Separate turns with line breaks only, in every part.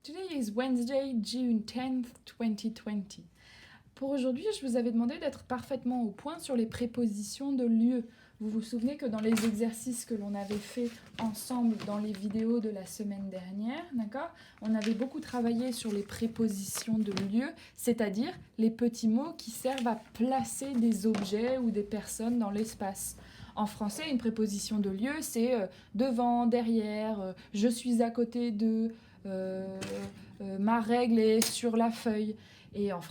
Today is Wednesday, June 10th, 2020. Pour aujourd'hui, je vous avais demandé d'être parfaitement au point sur les prépositions de lieu. Vous vous souvenez que dans les exercices que l'on avait fait ensemble dans les vidéos de la semaine dernière, d'accord, on avait beaucoup travaillé sur les prépositions de lieu, c'est-à-dire les petits mots qui servent à placer des objets ou des personnes dans l'espace. En français, une préposition de lieu, c'est devant, derrière, je suis à côté de, ma règle est sur la feuille. Et en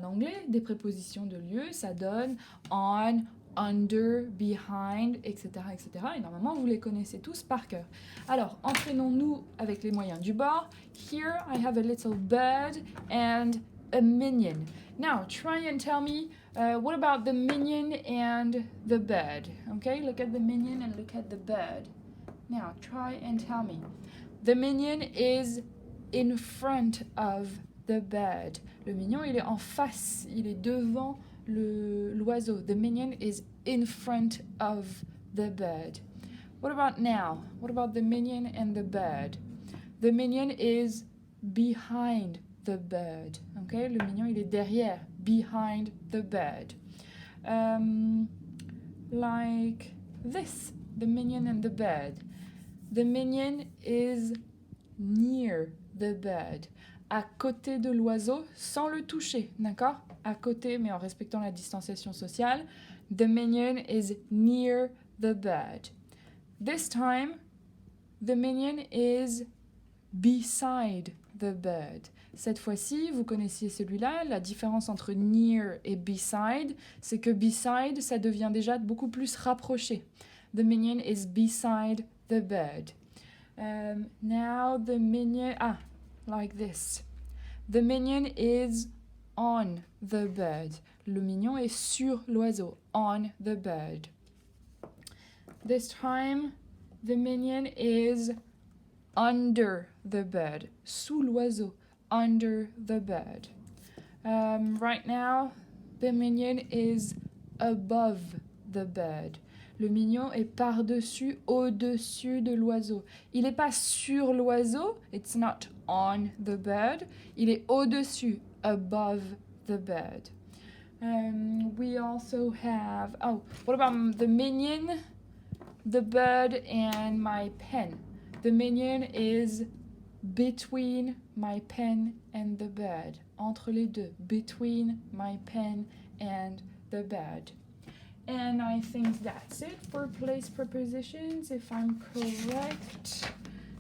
anglais, des prépositions de lieu, ça donne on, under, behind, etc., etc. Et normalement, vous les connaissez tous par cœur. Alors, entraînons-nous avec les moyens du bord. Here, I have a little bird and a minion. Now, try and tell me, what about the minion and the bird? Okay, look at the minion and look at the bird. Now, try and tell me. The minion is in front of the bird. Le mignon, il est en face, il est devant l'oiseau. The minion is in front of the bird. What about now? What about the minion and the bird? The minion is behind the bird. Okay? Le mignon, il est derrière, behind the bird. Like this, the minion and the bird. The minion is near the bird. À côté de l'oiseau, sans le toucher, d'accord? À côté, mais en respectant la distanciation sociale. The minion is near the bird. This time, the minion is beside the bird. Cette fois-ci, vous connaissiez celui-là, la différence entre near et beside, c'est que beside, ça devient déjà beaucoup plus rapproché. The minion is beside the bird. Now the minion, like this. The minion is on the bird. Le mignon est sur l'oiseau, on the bird. This time, the minion is under the bird, sous l'oiseau, under the bird. Right now, the minion is above the bird. Le mignon est par-dessus, au-dessus de l'oiseau. Il n'est pas sur l'oiseau, it's not on the bird. Il est au-dessus, above the bird. We also have, what about the minion, the bird, and my pen? The minion is between my pen and the bird. Entre les deux, between my pen and the bird. And I think that's it for place prepositions, if I'm correct.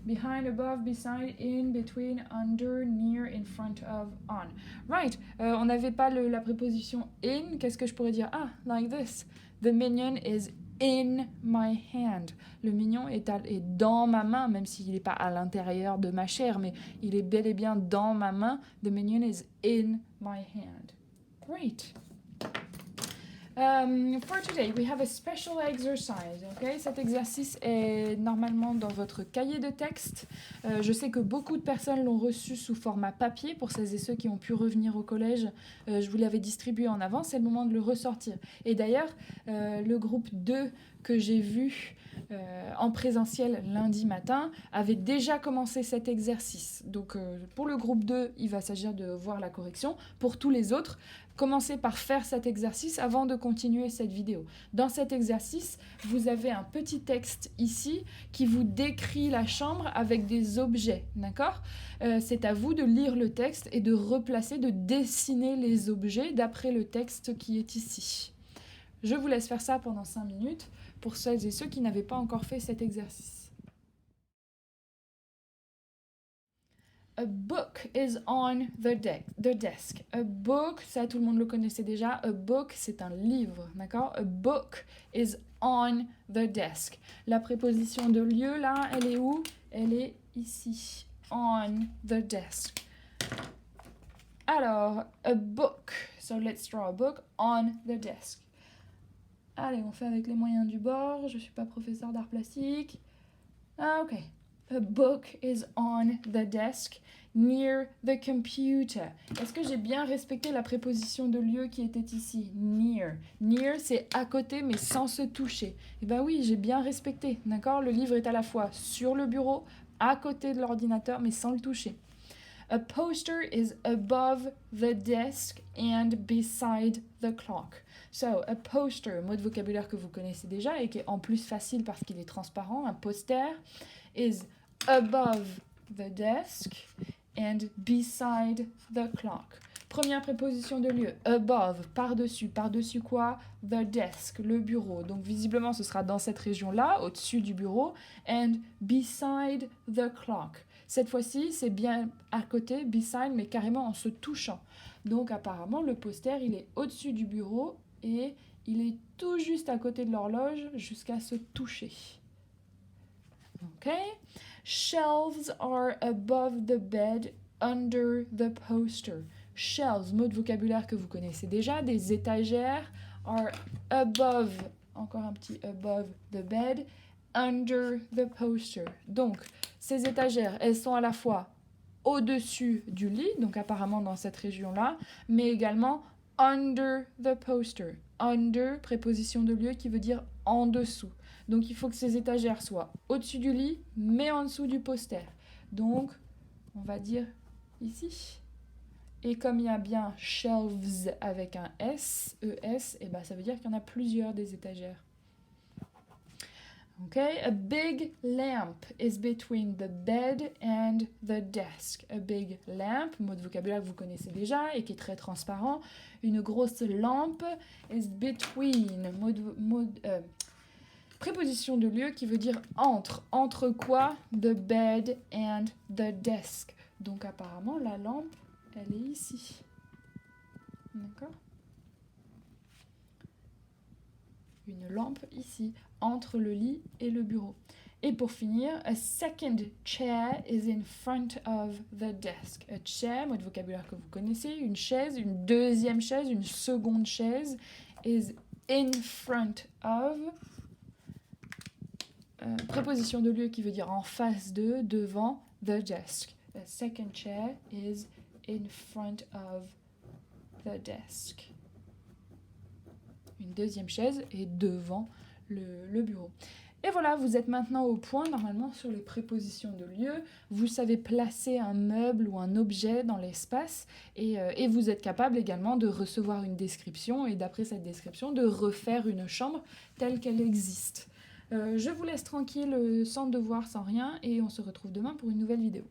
Behind, above, beside, in, between, under, near, in front of, on. Right, on n'avait pas la préposition in, qu'est-ce que je pourrais dire? Like this. The minion is in my hand. Le mignon est dans ma main, même s'il n'est pas à l'intérieur de ma chair, mais il est bel et bien dans ma main. The minion is in my hand. Great. For today, we have a special exercise. Okay? Cet exercice est normalement dans votre cahier de texte. Je sais que beaucoup de personnes l'ont reçu sous format papier. Pour celles et ceux qui ont pu revenir au collège, je vous l'avais distribué en avance. C'est le moment de le ressortir. Et d'ailleurs, le groupe 2 que j'ai vu en présentiel lundi matin avait déjà commencé cet exercice. Donc pour le groupe 2, il va s'agir de voir la correction. Pour tous les autres, commencez par faire cet exercice avant de continuer cette vidéo. Dans cet exercice, vous avez un petit texte ici qui vous décrit la chambre avec des objets, d'accord ? C'est à vous de lire le texte et de replacer, de dessiner les objets d'après le texte qui est ici. Je vous laisse faire ça pendant 5 minutes pour celles et ceux qui n'avaient pas encore fait cet exercice. A book is on the desk. A book, ça tout le monde le connaissait déjà. A book, c'est un livre, d'accord? A book is on the desk. La préposition de lieu, là, elle est où? Elle est ici. On the desk. Alors, a book. So let's draw a book on the desk. Allez, on fait avec les moyens du bord. Je ne suis pas professeur d'art plastique. Ok. A book is on the desk near the computer. Est-ce que j'ai bien respecté la préposition de lieu qui était ici? Near. Near, c'est à côté mais sans se toucher. Eh bien oui, j'ai bien respecté, d'accord? Le livre est à la fois sur le bureau, à côté de l'ordinateur mais sans le toucher. A poster is above the desk and beside the clock. So, a poster, mot de vocabulaire que vous connaissez déjà et qui est en plus facile parce qu'il est transparent. Un poster is above the desk and beside the clock. Première préposition de lieu, above, par-dessus. Par-dessus quoi? The desk, le bureau. Donc visiblement, ce sera dans cette région-là, au-dessus du bureau. And beside the clock. Cette fois-ci, c'est bien à côté, beside, mais carrément en se touchant. Donc apparemment, le poster, il est au-dessus du bureau et il est tout juste à côté de l'horloge jusqu'à se toucher. Ok? Shelves are above the bed under the poster. Shelves, mot de vocabulaire que vous connaissez déjà, des étagères, are above, encore un petit above the bed, under the poster. Donc, ces étagères, elles sont à la fois au-dessus du lit, donc apparemment dans cette région-là, mais également under the poster. Under, préposition de lieu qui veut dire en dessous. Donc, il faut que ces étagères soient au-dessus du lit, mais en dessous du poster. Donc, on va dire ici. Et comme il y a bien shelves avec un S, ES, et ben ça veut dire qu'il y en a plusieurs des étagères. Okay, a big lamp is between the bed and the desk. A big lamp, mot de vocabulaire que vous connaissez déjà et qui est très transparent. Une grosse lampe is between, préposition de lieu qui veut dire entre. Entre quoi? The bed and the desk. Donc apparemment la lampe, elle est ici. D'accord? Une lampe ici, entre le lit et le bureau. Et pour finir, a second chair is in front of the desk. A chair, mot de vocabulaire que vous connaissez, une chaise, une deuxième chaise, une seconde chaise, is in front of, préposition de lieu qui veut dire en face de, devant, the desk. A second chair is in front of the desk. Une deuxième chaise est devant le bureau. Et voilà, vous êtes maintenant au point, normalement, sur les prépositions de lieu. Vous savez placer un meuble ou un objet dans l'espace et vous êtes capable également de recevoir une description et d'après cette description, de refaire une chambre telle qu'elle existe. Je vous laisse tranquille, sans devoir, sans rien, et on se retrouve demain pour une nouvelle vidéo.